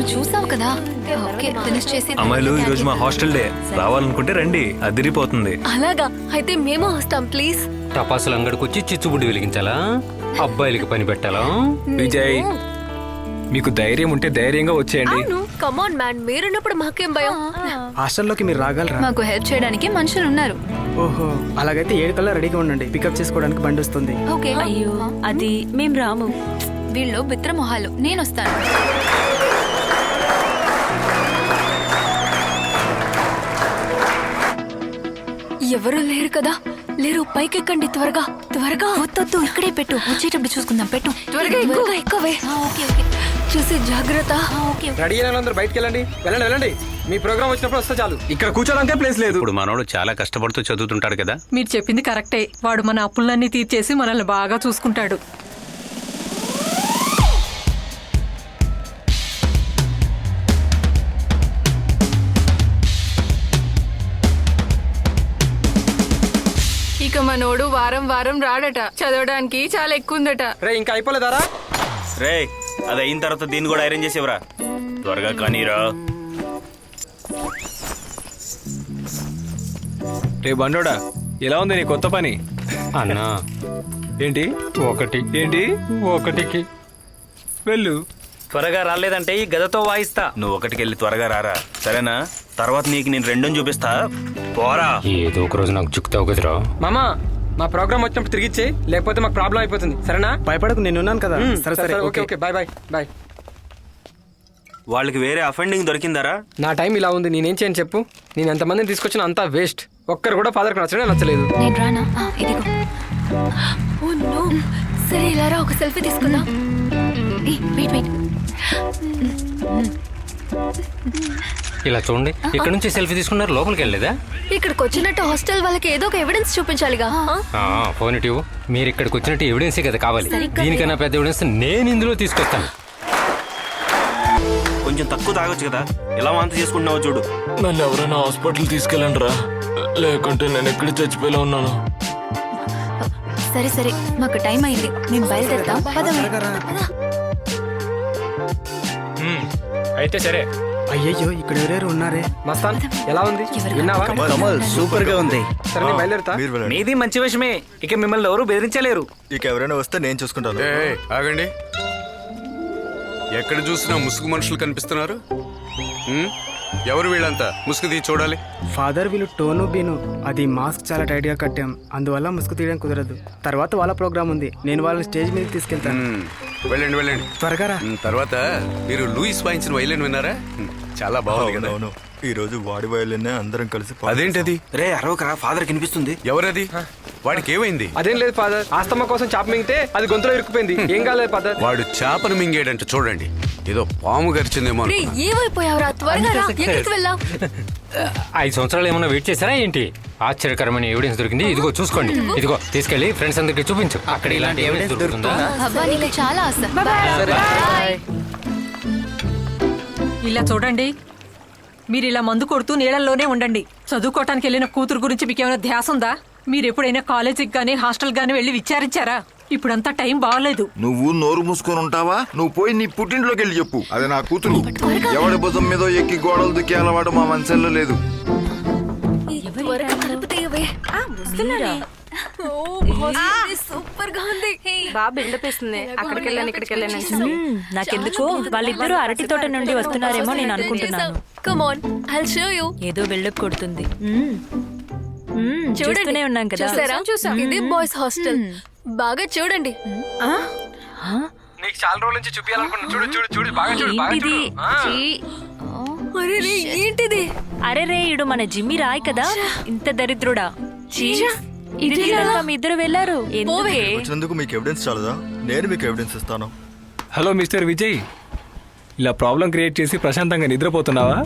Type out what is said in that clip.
నువ్వు చూసావు కదా. ఓకే ఫినిష్ చేసి అమ్మాయిలు ఈ రోజు మా హాస్టల్ డే, రావాలనుకుంటే రండి, అదిరిపోతుంది. అలాగా అయితే మేము వస్తాం ప్లీజ్. టపాసులు అంగడికొచ్చి చిచ్చుబుడ్డి వెలిగించాలా, అబ్బాయిలకి పని పెట్టాలా? విజయ్, మీకు ధైర్యం ఉంటే ధైర్యంగా వచ్చేయండి. అవును కమాన్ మ్యాన్, మీరున్నప్పుడు మాకేం భయం. హాస్టల్లోకి మీరు రాగలరా? మాకు హెల్ప్ చేయడానికి మనుషులు ఉన్నారు. ఓహో, అలాగైతే 7 కల్లా రెడీగా ఉండండి, పికప్ చేసుకోవడానికి బండి వస్తుంది. ఓకే. అయ్యో అది మేం రాము. వీళ్ళు బిత్ర మొహాలు, నేను వస్తాను. ఎవరు లేరు కదా? లేరు, పైకెక్కండి త్వరగా త్వరగా. వద్దొద్దు, ఇక్కడే పెట్టు, వచ్చేటప్పుడు చూసుకుందాం. పెట్టు త్వరగా ఎక్కువ ఎక్కువే. ఓకే ఓకే చూసి జాగ్రత్త. ఓకే. రెడీ అయిన అందరూ బయటకు వెళ్ళండి, వెళ్ళండి వెళ్ళండి. మీ ప్రోగ్రామ్ వచ్చినప్పుడు వస్తే చాలు. ఇక్కడ కూర్చోడానికి ప్లేస్ లేదు. ఇప్పుడు మనోడు చాలా కష్టపడుతూ చదువుతుంటాడు కదా. మీరు చెప్పింది కరెక్టే. వాడు మన అప్పులన్నీ తీర్చేసి మనల్ని బాగా చూసుకుంటాడు. ఇక మనోడు వారం వారం రాడట, చదవడానికి చాలా ఎక్కువ ఉందట. రే ఇంకా అయిపోలేదారా? రే అది అయిన తర్వాత దీన్ని కూడా ఐరన్ చేసేవరా, త్వరగా కానీరా. రే బండోడా, ఎలా ఉంది నీ కొత్త పని? అన్నా ఏంటి ఏంటి ఒకటికి వెళ్ళు. త్వరగా రాలేదంటే ఈ గదతో వాయిస్తా. నువ్వు ఒకటికి వెళ్ళి త్వరగా రారా, సరేనా? తర్వాత నీకు నేను రెండోని చూపిస్తా, పోరా. ఏదో ఒక రోజు నాకు చుక్కుతావు కదరా. మామా, మా ప్రోగ్రామ్ వచ్చినప్పుడు తిరిగిచ్చే, లేకపోతే మాకు ప్రాబ్లం అయిపోతుంది, సరేనా? భయపడకు, నేను ఉన్నాను కదా. సరే సరే, okay okay, bye bye bye. వాళ్ళకి వేరే అఫెండింగ్ దొరికిందారా? నా టైం ఇలా ఉంది, నేనేం చేయను చెప్పు? నేను ఎంతమందిని తీసుకొచ్చినా అంతా వేస్ట్. ఒక్కరు కూడా ఫాదర్కి నచ్చడే నచ్చలేదు. నేను రానా? ఇదిగో. Oh no. సరే ఇలారా, ఒక సెల్ఫీ తీసుకుందాం. Wait wait. ఇలా చూడండి, ఇక్కడ నుంచి సెల్ఫీ తీసుకున్నారు, లోపలికి వెళ్ళలేదా? ఇక్కడికి వచ్చినట్టు హాస్టల్ వాళ్ళకి ఏదో ఒక ఎవిడెన్స్ చూపించాలిగా. ఫోన్ ఇటు. మీరు ఇక్కడికి వచ్చినట్టు ఎవిడెన్సే కదా కావాలి. దీనికన్నా పెద్ద ఎవిడెన్స్ నేను ఇందులో తీసుకొస్తాను. కొంచెం తక్కువ తాగొచ్చు కదా, ఎలా వాంతి చేసుకుంటున్నావో చూడు. నన్ను ఎవరైనా హాస్పిటల్ తీసుకెళ్ళండి రా, లేకుంటే నేను ఎక్కడ చచ్చిపోయేలా ఉన్నాను. సరే సరే, మాకు టైం అయింది, మేము బయలుదేరుతాం. పదమే. అయితే సరే. అయ్యయ్యో, ఇక్కడ ఎవరెవరు ఉన్నారే? మస్తాన్ ఎలా ఉంది? విన్నావా? సూపర్ గా ఉంది. సరే నేను బయలుదేరుతా. మీది మంచి విషయమే, ఇక మిమ్మల్ని ఎవరు బెదిరించలేరు. ఇక ఎవరైనా వస్తే నేను చూసుకుంటాను. ఆగండి, ఎక్కడ చూసినా ముసుగు మనుషులు కనిపిస్తున్నారు. ఎవరు వీళ్ళంతా? ముసుగు తీసి చూడాలి. ఫాదర్, వీళ్ళు టోను బీను, అది మాస్క్ చాలా టైట్ గా కట్టాం, అందువల్ల ముసుగు తీయడం కుదరదు. తర్వాత వాళ్ళ ప్రోగ్రామ్ ఉంది, నేను వాళ్ళని స్టేజ్ మీద తీసుకెళ్తాను. వెళ్ళండి వెళ్ళండి, త్వరగా రా. తర్వాత మీరు లూయిస్ వాయించిన వైలిన్ విన్నారా? చాలా బాగుంది కదా. అవును, ఈ రోజు వాడి వయలిన్ అందరం కలిసి అదేంటది? రే అరవకరా, ఫాదర్ కనిపిస్తుంది. ఎవరది? వాడికి ఏమైంది? అదేం లేదు ఫాదర్, ఆస్తమా కోసం చాప మింగితే అది గొంతులో ఇరుక్కుపోయింది. ఏం కాలేదు ఫాదర్. వాడు చేపను మింగేడంట, చూడండి, ఏదో పాము గరిచిందేమో. ఏమైపోయావురా, త్వరగా రా, ఎక్కడికి వెళ్ళాం? 5 సంవత్సరాలు ఏమన్నా వెయిట్ చేశారా ఏంటి? ఆశ్చర్యకరమైన ఎవిడెన్స్ దొరికింది, ఇదిగో చూసుకోండి. ఇదిగో తీసుకెళ్లి ఫ్రెండ్స్ అందరికి చూపించు. అక్కడ ఇలాంటి ఎవిడెన్స్ దొరుకుతుందా? అబ్బా నీకు చాలా ఆశ. ఇలా చూడండి, మీరు ఇలా మందు కొడుతూ నీళ్ళల్లోనే ఉండండి. చదువుకోవటానికి వెళ్ళిన కూతురు గురించి మీకు ఏమైనా ధ్యాస ఉందా? మీరు ఎప్పుడైనా కాలేజీకి గానీ హాస్టల్ గానీ వెళ్ళి విచారించారా? ఇప్పుడంతా టైం బాగాలేదు. నువ్వు నోరు మూసుకొని ఉంటావా? నువ్వు పోయి నీ పుట్టింట్లోకి వెళ్ళి చెప్పు, అది నా కూతురు. ఎవడి భుజం మీద ఎక్కి గోడలు దుక్కి అలవాటు మా మనసులో లేదు. సూపర్ గా ఉంది. బాగా బిల్డప్ ఇస్తుంది. అక్కడికి వెళ్ళాను ఇక్కడికి వెళ్ళాను. నాకెందుకు వాళ్ళిద్దరూ అరటి తోట నుండి వస్తున్నారేమో నేను అనుకుంటున్నాను. Come on, I'll show you. ఏదో బిల్డప్ కొడుతుంది. చూస్తూనే ఉన్నాం కదా. చూసారా? ఇది బాయ్స్ హాస్టల్. బాగా చూడండి. నీకు చాలా రోజుల నుంచి చూపించాలనుకున్నా. చూడు చూడు చూడు, బాగా చూడు, బాగా ఏంటిది? చూడు. అరే రే, ఏంటిది? అరే రే, ఇడు మన జిమ్మి రాయ్ కదా, ఇంత దరిద్రుడా. ఇది తీయడానికి మీ ఇద్దరు వెళ్ళారు. ఎందుకే? వచ్చినందుకు మీకు ఎవిడెన్స్ చాలదా? నేను మీకు ఎవిడెన్స్ ఇస్తాను. హలో మిస్టర్ విజయ్, ఇలా ప్రాబ్లం క్రియేట్ చేసి ప్రశాంతంగా నిద్రపోతున్నావా?